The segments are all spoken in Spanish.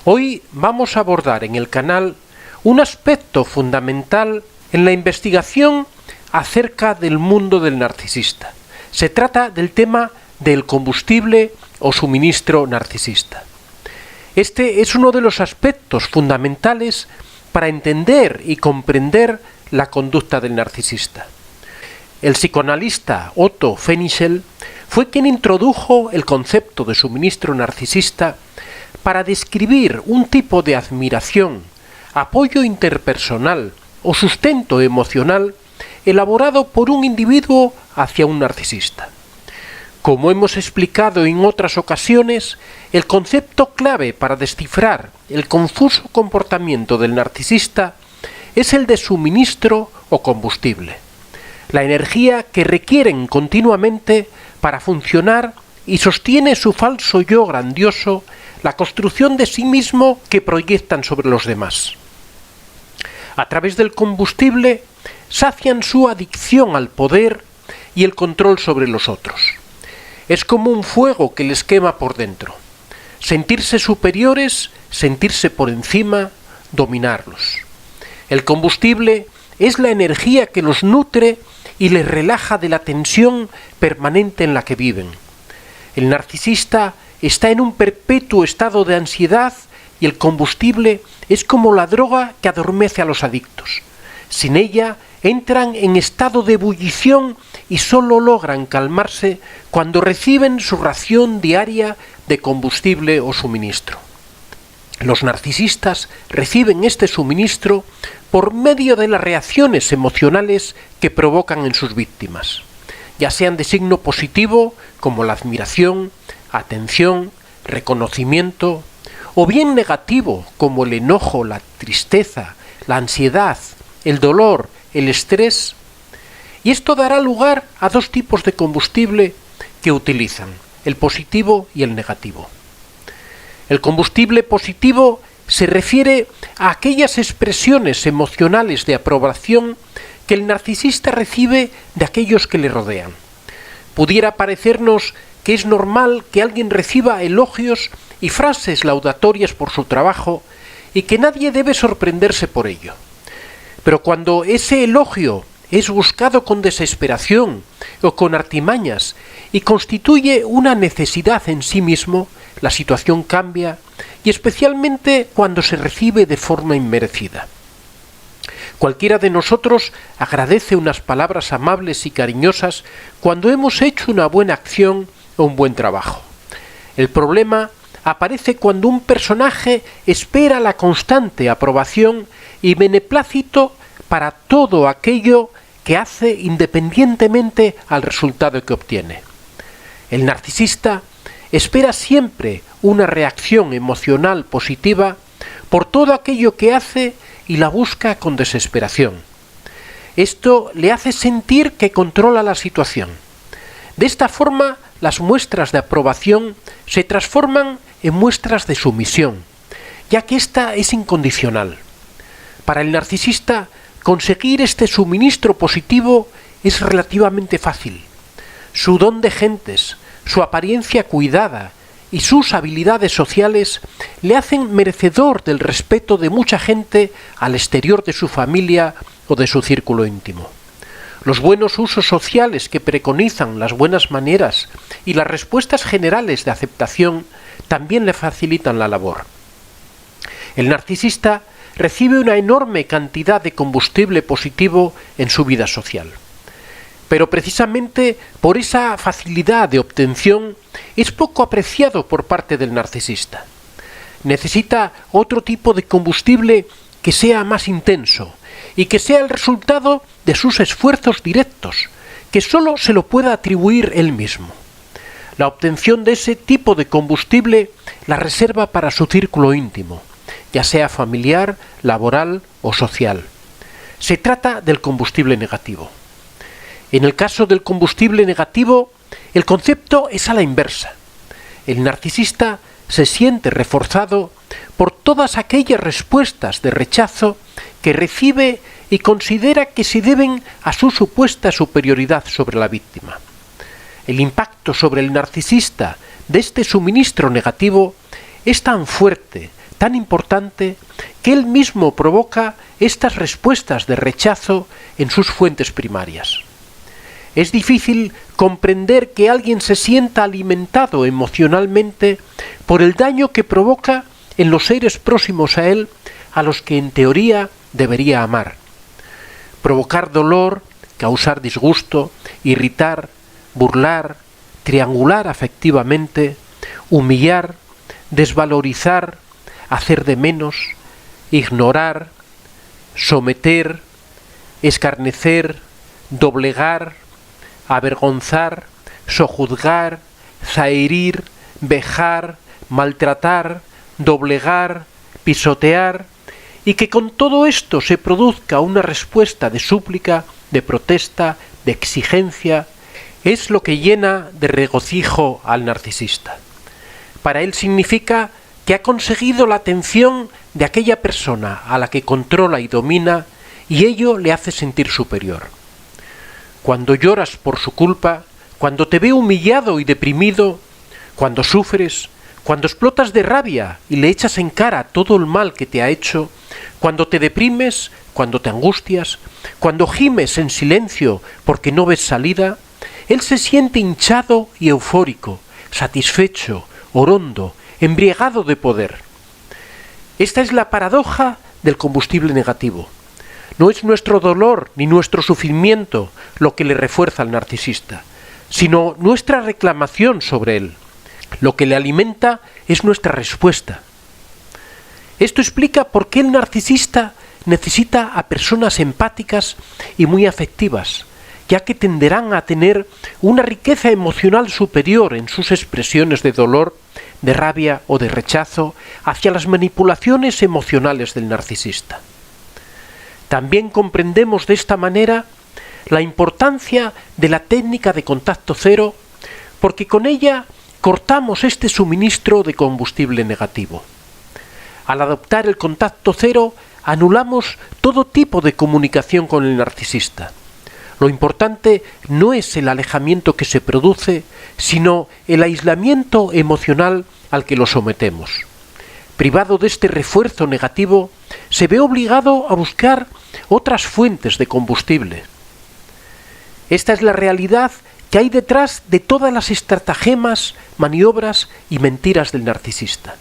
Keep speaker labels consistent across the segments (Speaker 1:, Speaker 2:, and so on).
Speaker 1: Hoy vamos a abordar en el canal un aspecto fundamental en la investigación acerca del mundo del narcisista. Se trata del tema del combustible o suministro narcisista. Este es uno de los aspectos fundamentales para entender y comprender la conducta del narcisista. El psicoanalista Otto Fenichel fue quien introdujo el concepto de suministro narcisista para describir un tipo de admiración, apoyo interpersonal o sustento emocional elaborado por un individuo hacia un narcisista. Como hemos explicado en otras ocasiones, el concepto clave para descifrar el confuso comportamiento del narcisista es el de suministro o combustible, la energía que requieren continuamente para funcionar y sostiene su falso yo grandioso, la construcción de sí mismo que proyectan sobre los demás. A través del combustible sacian su adicción al poder y el control sobre los otros. Es como un fuego que les quema por dentro. Sentirse superiores, sentirse por encima, dominarlos. El combustible es la energía que los nutre y les relaja de la tensión permanente en la que viven. El narcisista está en un perpetuo estado de ansiedad y el combustible es como la droga que adormece a los adictos. Sin ella entran en estado de ebullición y solo logran calmarse cuando reciben su ración diaria de combustible o suministro. Los narcisistas reciben este suministro por medio de las reacciones emocionales que provocan en sus víctimas, ya sean de signo positivo como la admiración, atención, reconocimiento, o bien negativo como el enojo, la tristeza, la ansiedad, el dolor, el estrés. Y esto dará lugar a dos tipos de combustible que utilizan, el positivo y el negativo. El combustible positivo se refiere a aquellas expresiones emocionales de aprobación que el narcisista recibe de aquellos que le rodean. Pudiera parecernos que es normal que alguien reciba elogios y frases laudatorias por su trabajo y que nadie debe sorprenderse por ello. Pero cuando ese elogio es buscado con desesperación o con artimañas y constituye una necesidad en sí mismo, la situación cambia, y especialmente cuando se recibe de forma inmerecida. Cualquiera de nosotros agradece unas palabras amables y cariñosas cuando hemos hecho una buena acción o un buen trabajo. El problema aparece cuando un personaje espera la constante aprobación y beneplácito para todo aquello que hace independientemente al resultado que obtiene. El narcisista espera siempre una reacción emocional positiva por todo aquello que hace y la busca con desesperación. Esto le hace sentir que controla la situación. De esta forma, las muestras de aprobación se transforman en muestras de sumisión, ya que ésta es incondicional. Para el narcisista, conseguir este suministro positivo es relativamente fácil. Su don de gentes, su apariencia cuidada y sus habilidades sociales le hacen merecedor del respeto de mucha gente al exterior de su familia o de su círculo íntimo. Los buenos usos sociales que preconizan las buenas maneras y las respuestas generales de aceptación también le facilitan la labor. El narcisista recibe una enorme cantidad de combustible positivo en su vida social. Pero precisamente por esa facilidad de obtención es poco apreciado por parte del narcisista. Necesita otro tipo de combustible que sea más intenso y que sea el resultado de sus esfuerzos directos, que sólo se lo pueda atribuir él mismo. La obtención de ese tipo de combustible la reserva para su círculo íntimo, ya sea familiar, laboral o social. Se trata del combustible negativo. En el caso del combustible negativo, el concepto es a la inversa. El narcisista se siente reforzado por todas aquellas respuestas de rechazo que recibe y considera que se deben a su supuesta superioridad sobre la víctima. El impacto sobre el narcisista de este suministro negativo es tan fuerte, tan importante que él mismo provoca estas respuestas de rechazo en sus fuentes primarias. Es difícil comprender que alguien se sienta alimentado emocionalmente por el daño que provoca en los seres próximos a él, a los que en teoría debería amar. Provocar dolor, causar disgusto, irritar, burlar, triangular afectivamente, humillar, desvalorizar, hacer de menos, ignorar, someter, escarnecer, doblegar, avergonzar, sojuzgar, zaherir, vejar, maltratar, doblegar, pisotear, y que con todo esto se produzca una respuesta de súplica, de protesta, de exigencia, es lo que llena de regocijo al narcisista. Para él significa que ha conseguido la atención de aquella persona a la que controla y domina, y ello le hace sentir superior. Cuando lloras por su culpa, cuando te ve humillado y deprimido, cuando sufres, cuando explotas de rabia y le echas en cara todo el mal que te ha hecho, cuando te deprimes, cuando te angustias, cuando gimes en silencio porque no ves salida, él se siente hinchado y eufórico, satisfecho, orondo, embriagado de poder. Esta es la paradoja del combustible negativo. No es nuestro dolor ni nuestro sufrimiento lo que le refuerza al narcisista, sino nuestra reclamación sobre él. Lo que le alimenta es nuestra respuesta. Esto explica por qué el narcisista necesita a personas empáticas y muy afectivas, ya que tenderán a tener una riqueza emocional superior en sus expresiones de dolor, de rabia o de rechazo hacia las manipulaciones emocionales del narcisista. También comprendemos de esta manera la importancia de la técnica de contacto cero, porque con ella cortamos este suministro de combustible negativo. Al adoptar el contacto cero, anulamos todo tipo de comunicación con el narcisista. Lo importante no es el alejamiento que se produce, sino el aislamiento emocional al que lo sometemos. Privado de este refuerzo negativo, se ve obligado a buscar otras fuentes de combustible. Esta es la realidad que hay detrás de todas las estratagemas, maniobras y mentiras del narcisista.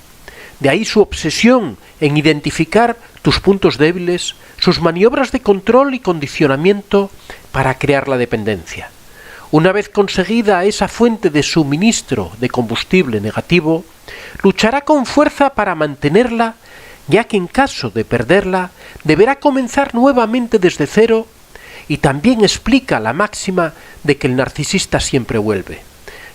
Speaker 1: De ahí su obsesión en identificar tus puntos débiles, sus maniobras de control y condicionamiento para crear la dependencia. Una vez conseguida esa fuente de suministro de combustible negativo, luchará con fuerza para mantenerla, ya que en caso de perderla, deberá comenzar nuevamente desde cero, y también explica la máxima de que el narcisista siempre vuelve,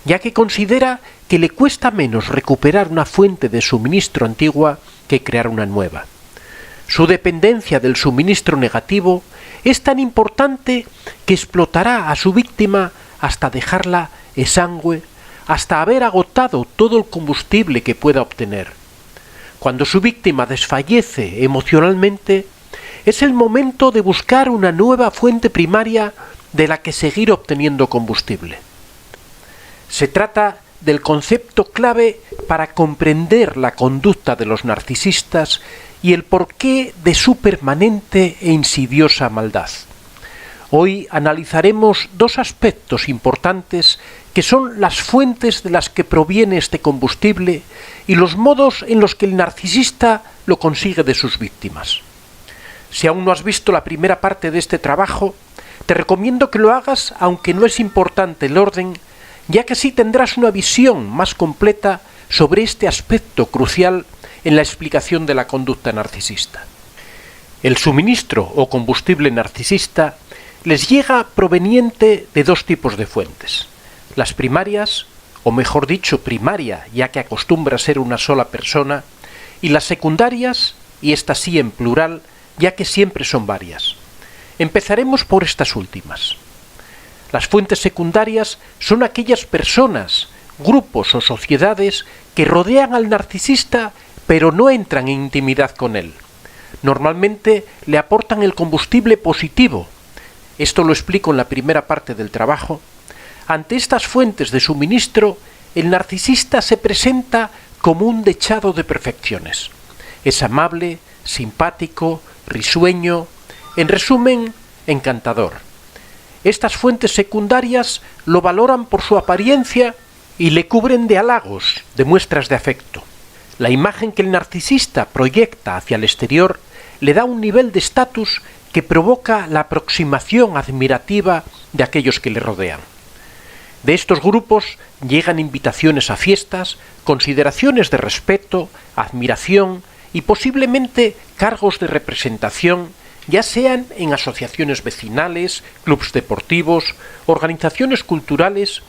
Speaker 1: ya que considera que le cuesta menos recuperar una fuente de suministro antigua que crear una nueva. Su dependencia del suministro negativo es tan importante que explotará a su víctima hasta dejarla exangüe, hasta haber agotado todo el combustible que pueda obtener. Cuando su víctima desfallece emocionalmente, es el momento de buscar una nueva fuente primaria de la que seguir obteniendo combustible. Se trata del concepto clave para comprender la conducta de los narcisistas y el porqué de su permanente e insidiosa maldad. Hoy analizaremos dos aspectos importantes que son las fuentes de las que proviene este combustible y los modos en los que el narcisista lo consigue de sus víctimas. Si aún no has visto la primera parte de este trabajo, te recomiendo que lo hagas, aunque no es importante el orden, ya que así tendrás una visión más completa sobre este aspecto crucial en la explicación de la conducta narcisista. El suministro o combustible narcisista les llega proveniente de dos tipos de fuentes: las primarias, o mejor dicho primaria, ya que acostumbra a ser una sola persona, y las secundarias, y estas sí en plural, ya que siempre son varias. Empezaremos por estas últimas. Las fuentes secundarias son aquellas personas, grupos o sociedades que rodean al narcisista pero no entran en intimidad con él. Normalmente le aportan el combustible positivo. Esto lo explico en la primera parte del trabajo. Ante estas fuentes de suministro, el narcisista se presenta como un dechado de perfecciones. Es amable, simpático, risueño, en resumen, encantador. Estas fuentes secundarias lo valoran por su apariencia y le cubren de halagos, de muestras de afecto. La imagen que el narcisista proyecta hacia el exterior le da un nivel de estatus que provoca la aproximación admirativa de aquellos que le rodean. De estos grupos llegan invitaciones a fiestas, consideraciones de respeto, admiración y posiblemente cargos de representación, ya sean en asociaciones vecinales, clubes deportivos, organizaciones culturales,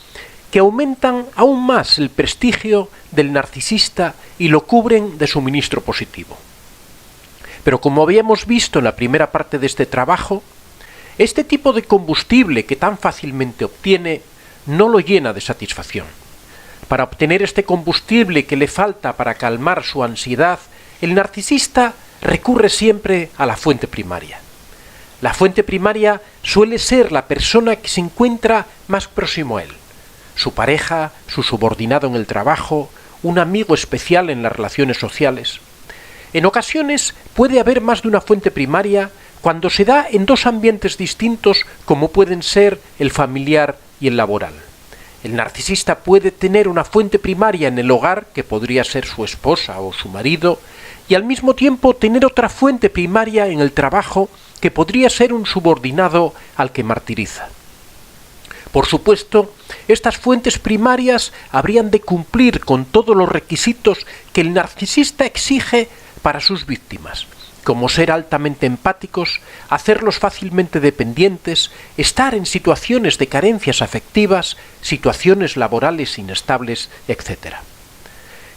Speaker 1: que aumentan aún más el prestigio del narcisista y lo cubren de suministro positivo. Pero como habíamos visto en la primera parte de este trabajo, este tipo de combustible que tan fácilmente obtiene no lo llena de satisfacción. Para obtener este combustible que le falta para calmar su ansiedad, el narcisista recurre siempre a la fuente primaria. La fuente primaria suele ser la persona que se encuentra más próximo a él. Su pareja, su subordinado en el trabajo, un amigo especial en las relaciones sociales. En ocasiones puede haber más de una fuente primaria cuando se da en dos ambientes distintos como pueden ser el familiar y el laboral. El narcisista puede tener una fuente primaria en el hogar, que podría ser su esposa o su marido, y al mismo tiempo tener otra fuente primaria en el trabajo, que podría ser un subordinado al que martiriza. Por supuesto, estas fuentes primarias habrían de cumplir con todos los requisitos que el narcisista exige para sus víctimas, como ser altamente empáticos, hacerlos fácilmente dependientes, estar en situaciones de carencias afectivas, situaciones laborales inestables, etc.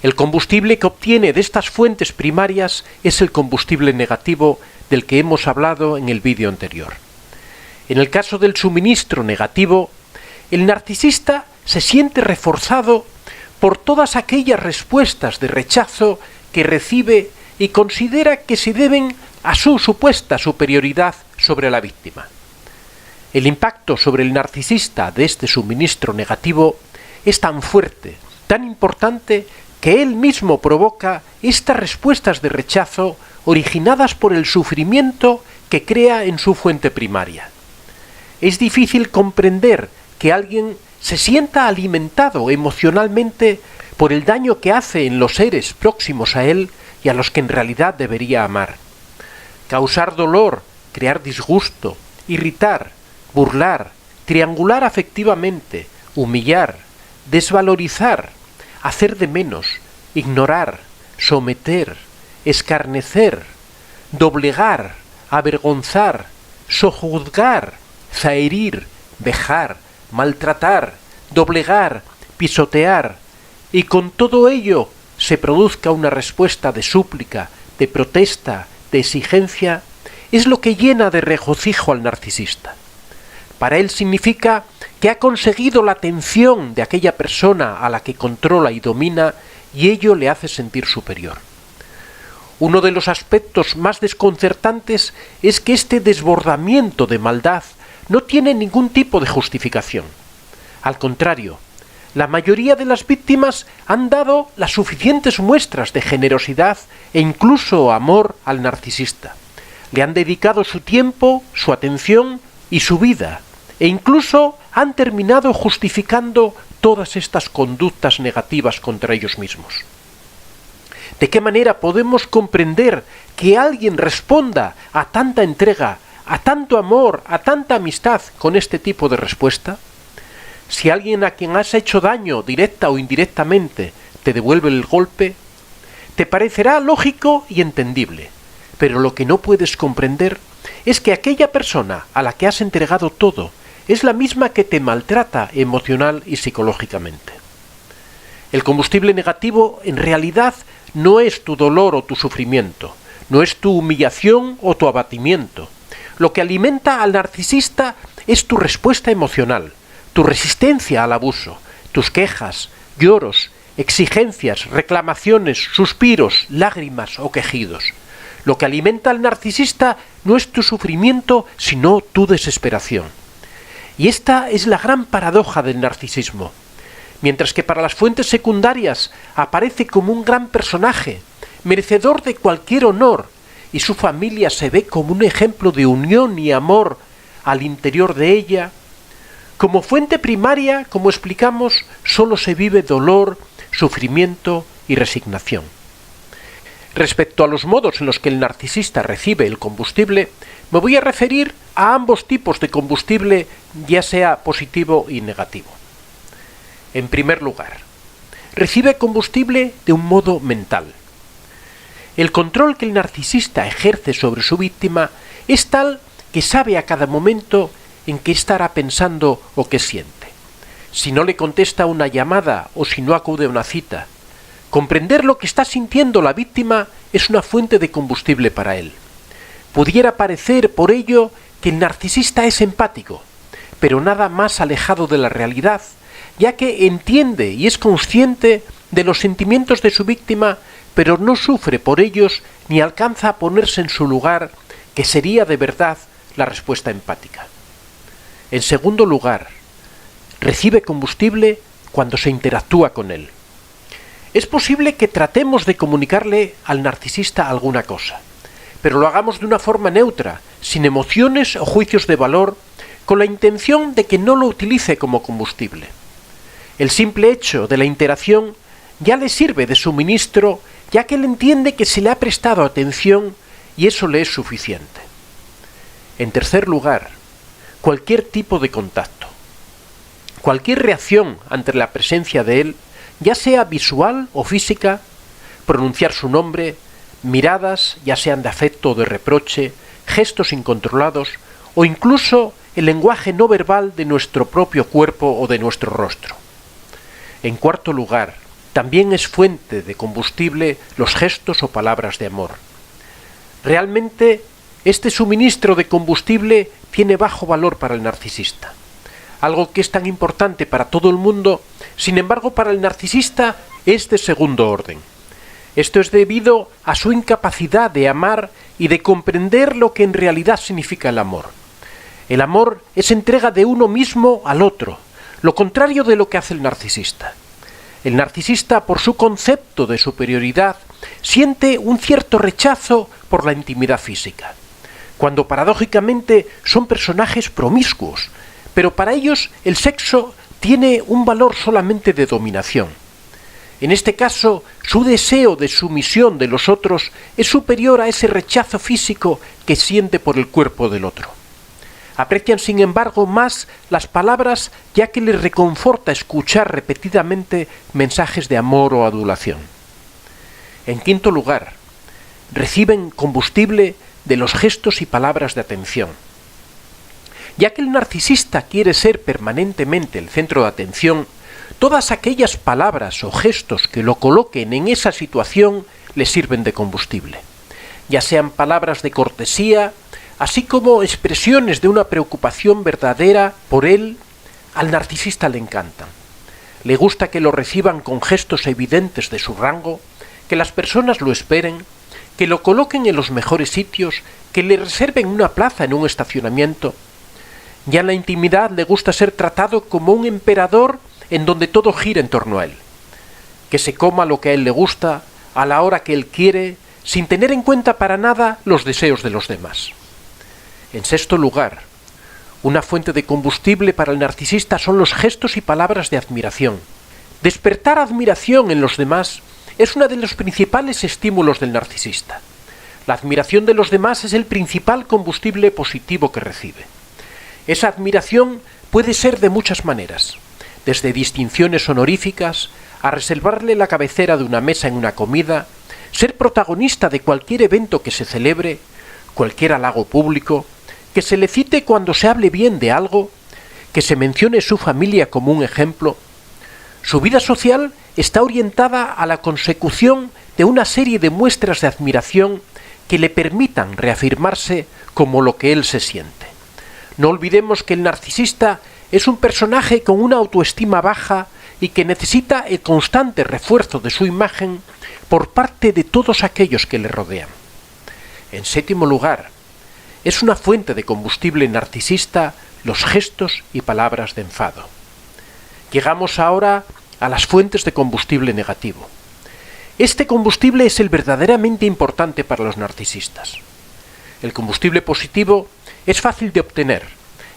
Speaker 1: El combustible que obtiene de estas fuentes primarias es el combustible negativo del que hemos hablado en el vídeo anterior. En el caso del suministro negativo, el narcisista se siente reforzado por todas aquellas respuestas de rechazo que recibe y considera que se deben a su supuesta superioridad sobre la víctima. El impacto sobre el narcisista de este suministro negativo es tan fuerte, tan importante, que él mismo provoca estas respuestas de rechazo originadas por el sufrimiento que crea en su fuente primaria. Es difícil comprender que alguien se sienta alimentado emocionalmente por el daño que hace en los seres próximos a él y a los que en realidad debería amar. Causar dolor, crear disgusto, irritar, burlar, triangular afectivamente, humillar, desvalorizar, hacer de menos, ignorar, someter, escarnecer, doblegar, avergonzar, sojuzgar, zaherir, vejar, maltratar, doblegar, pisotear, y con todo ello se produzca una respuesta de súplica, de protesta, de exigencia, es lo que llena de regocijo al narcisista. Para él significa que ha conseguido la atención de aquella persona a la que controla y domina, y ello le hace sentir superior. Uno de los aspectos más desconcertantes es que este desbordamiento de maldad no tiene ningún tipo de justificación. Al contrario, la mayoría de las víctimas han dado las suficientes muestras de generosidad e incluso amor al narcisista. Le han dedicado su tiempo, su atención y su vida, e incluso han terminado justificando todas estas conductas negativas contra ellos mismos. ¿De qué manera podemos comprender que alguien responda a tanta entrega, a tanto amor, a tanta amistad con este tipo de respuesta? Si alguien a quien has hecho daño directa o indirectamente te devuelve el golpe, te parecerá lógico y entendible, pero lo que no puedes comprender es que aquella persona a la que has entregado todo es la misma que te maltrata emocional y psicológicamente. El combustible negativo en realidad no es tu dolor o tu sufrimiento, no es tu humillación o tu abatimiento. Lo que alimenta al narcisista es tu respuesta emocional, tu resistencia al abuso, tus quejas, lloros, exigencias, reclamaciones, suspiros, lágrimas o quejidos. Lo que alimenta al narcisista no es tu sufrimiento, sino tu desesperación. Y esta es la gran paradoja del narcisismo. Mientras que para las fuentes secundarias aparece como un gran personaje, merecedor de cualquier honor, y su familia se ve como un ejemplo de unión y amor al interior de ella, como fuente primaria, como explicamos, solo se vive dolor, sufrimiento y resignación. Respecto a los modos en los que el narcisista recibe el combustible, me voy a referir a ambos tipos de combustible, ya sea positivo y negativo. En primer lugar, recibe combustible de un modo mental. El control que el narcisista ejerce sobre su víctima es tal que sabe a cada momento en qué estará pensando o qué siente. Si no le contesta una llamada o si no acude a una cita, comprender lo que está sintiendo la víctima es una fuente de combustible para él. Pudiera parecer, por ello, que el narcisista es empático, pero nada más alejado de la realidad, ya que entiende y es consciente de los sentimientos de su víctima, pero no sufre por ellos ni alcanza a ponerse en su lugar, que sería de verdad la respuesta empática. En segundo lugar, recibe combustible cuando se interactúa con él. Es posible que tratemos de comunicarle al narcisista alguna cosa, pero lo hagamos de una forma neutra, sin emociones o juicios de valor, con la intención de que no lo utilice como combustible. El simple hecho de la interacción ya le sirve de suministro, ya que él entiende que se le ha prestado atención y eso le es suficiente. En tercer lugar, cualquier tipo de contacto. Cualquier reacción ante la presencia de él, ya sea visual o física, pronunciar su nombre, miradas, ya sean de afecto o de reproche, gestos incontrolados o incluso el lenguaje no verbal de nuestro propio cuerpo o de nuestro rostro. En cuarto lugar, también es fuente de combustible los gestos o palabras de amor. Realmente, este suministro de combustible tiene bajo valor para el narcisista. Algo que es tan importante para todo el mundo, sin embargo para el narcisista es de segundo orden. Esto es debido a su incapacidad de amar y de comprender lo que en realidad significa el amor. El amor es entrega de uno mismo al otro, lo contrario de lo que hace el narcisista. El narcisista, por su concepto de superioridad, siente un cierto rechazo por la intimidad física, cuando paradójicamente son personajes promiscuos, pero para ellos el sexo tiene un valor solamente de dominación. En este caso, su deseo de sumisión de los otros es superior a ese rechazo físico que siente por el cuerpo del otro. Aprecian, sin embargo, más las palabras, ya que les reconforta escuchar repetidamente mensajes de amor o adulación. En quinto lugar, reciben combustible de los gestos y palabras de atención. Ya que el narcisista quiere ser permanentemente el centro de atención, todas aquellas palabras o gestos que lo coloquen en esa situación le sirven de combustible. Ya sean palabras de cortesía, así como expresiones de una preocupación verdadera por él, al narcisista le encantan. Le gusta que lo reciban con gestos evidentes de su rango, que las personas lo esperen, que lo coloquen en los mejores sitios, que le reserven una plaza en un estacionamiento. Ya en la intimidad le gusta ser tratado como un emperador en donde todo gira en torno a él. Que se coma lo que a él le gusta, a la hora que él quiere, sin tener en cuenta para nada los deseos de los demás. En sexto lugar, una fuente de combustible para el narcisista son los gestos y palabras de admiración. Despertar admiración en los demás es uno de los principales estímulos del narcisista. La admiración de los demás es el principal combustible positivo que recibe. Esa admiración puede ser de muchas maneras, desde distinciones honoríficas, a reservarle la cabecera de una mesa en una comida, ser protagonista de cualquier evento que se celebre, cualquier halago público, que se le cite cuando se hable bien de algo, que se mencione su familia como un ejemplo. Su vida social está orientada a la consecución de una serie de muestras de admiración que le permitan reafirmarse como lo que él se siente. No olvidemos que el narcisista es un personaje con una autoestima baja y que necesita el constante refuerzo de su imagen por parte de todos aquellos que le rodean. En séptimo lugar, es una fuente de combustible narcisista los gestos y palabras de enfado. Llegamos ahora a las fuentes de combustible negativo. Este combustible es el verdaderamente importante para los narcisistas. El combustible positivo es fácil de obtener.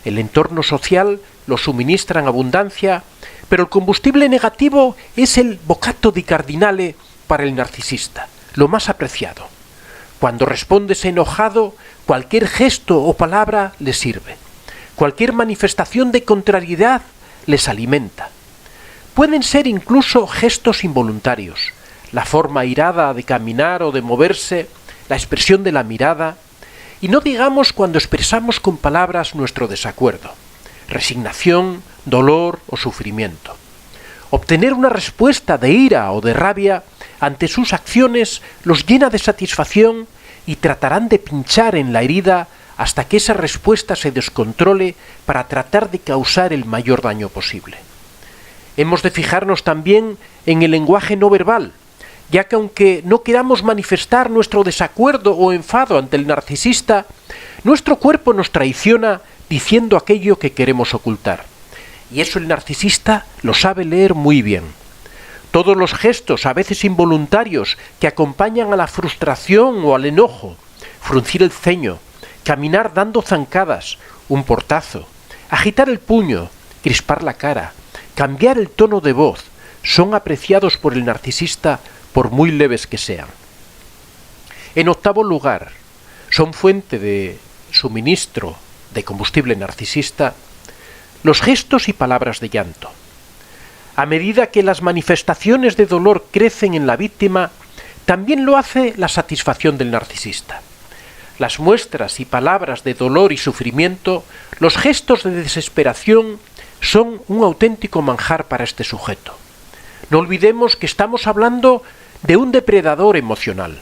Speaker 1: El entorno social lo suministra en abundancia, pero el combustible negativo es el boccato di cardinale para el narcisista, lo más apreciado. Cuando respondes enojado, cualquier gesto o palabra les sirve. Cualquier manifestación de contrariedad les alimenta. Pueden ser incluso gestos involuntarios, la forma airada de caminar o de moverse, la expresión de la mirada, y no digamos cuando expresamos con palabras nuestro desacuerdo, resignación, dolor o sufrimiento. Obtener una respuesta de ira o de rabia ante sus acciones los llena de satisfacción y tratarán de pinchar en la herida hasta que esa respuesta se descontrole para tratar de causar el mayor daño posible. Hemos de fijarnos también en el lenguaje no verbal, ya que aunque no queramos manifestar nuestro desacuerdo o enfado ante el narcisista, nuestro cuerpo nos traiciona diciendo aquello que queremos ocultar. Y eso el narcisista lo sabe leer muy bien. Todos los gestos, a veces involuntarios, que acompañan a la frustración o al enojo, fruncir el ceño, caminar dando zancadas, un portazo, agitar el puño, crispar la cara, cambiar el tono de voz, son apreciados por el narcisista por muy leves que sean. En octavo lugar, son fuente de suministro de combustible narcisista los gestos y palabras de llanto. A medida que las manifestaciones de dolor crecen en la víctima, también lo hace la satisfacción del narcisista. Las muestras y palabras de dolor y sufrimiento, los gestos de desesperación, son un auténtico manjar para este sujeto. No olvidemos que estamos hablando de un depredador emocional.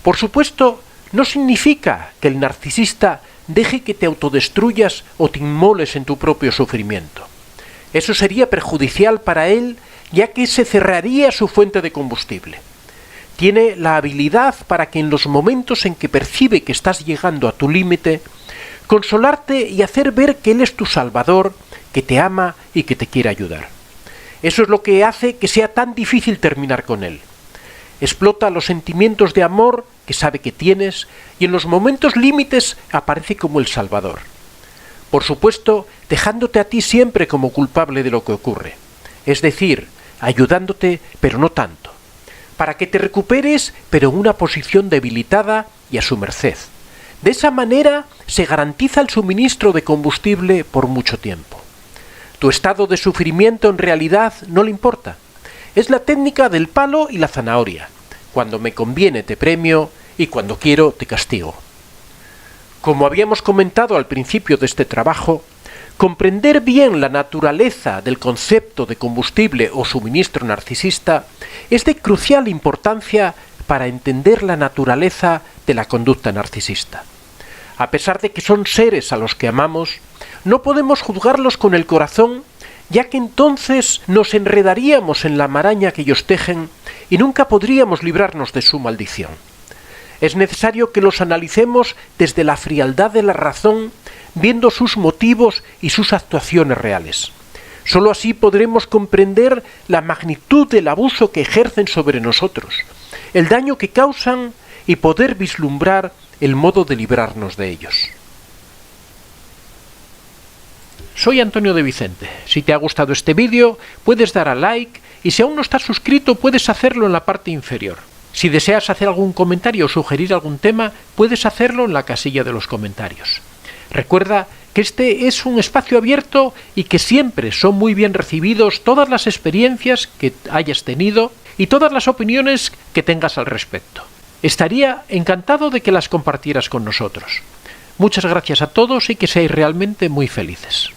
Speaker 1: Por supuesto, no significa que el narcisista deje que te autodestruyas o te inmoles en tu propio sufrimiento. Eso sería perjudicial para él, ya que se cerraría su fuente de combustible. Tiene la habilidad para que en los momentos en que percibe que estás llegando a tu límite, consolarte y hacer ver que él es tu salvador, que te ama y que te quiere ayudar. Eso es lo que hace que sea tan difícil terminar con él. Explota los sentimientos de amor que sabe que tienes y en los momentos límites aparece como el salvador. Por supuesto, dejándote a ti siempre como culpable de lo que ocurre. Es decir, ayudándote, pero no tanto. Para que te recuperes, pero en una posición debilitada y a su merced. De esa manera se garantiza el suministro de combustible por mucho tiempo. Tu estado de sufrimiento en realidad no le importa. Es la técnica del palo y la zanahoria. Cuando me conviene te premio y cuando quiero te castigo. Como habíamos comentado al principio de este trabajo, comprender bien la naturaleza del concepto de combustible o suministro narcisista es de crucial importancia para entender la naturaleza de la conducta narcisista. A pesar de que son seres a los que amamos, no podemos juzgarlos con el corazón, ya que entonces nos enredaríamos en la maraña que ellos tejen y nunca podríamos librarnos de su maldición. Es necesario que los analicemos desde la frialdad de la razón, viendo sus motivos y sus actuaciones reales. Sólo así podremos comprender la magnitud del abuso que ejercen sobre nosotros, el daño que causan y poder vislumbrar el modo de librarnos de ellos. Soy Antonio de Vicente. Si te ha gustado este vídeo, puedes dar a like y si aún no estás suscrito, puedes hacerlo en la parte inferior. Si deseas hacer algún comentario o sugerir algún tema, puedes hacerlo en la casilla de los comentarios. Recuerda que este es un espacio abierto y que siempre son muy bien recibidos todas las experiencias que hayas tenido y todas las opiniones que tengas al respecto. Estaría encantado de que las compartieras con nosotros. Muchas gracias a todos y que seáis realmente muy felices.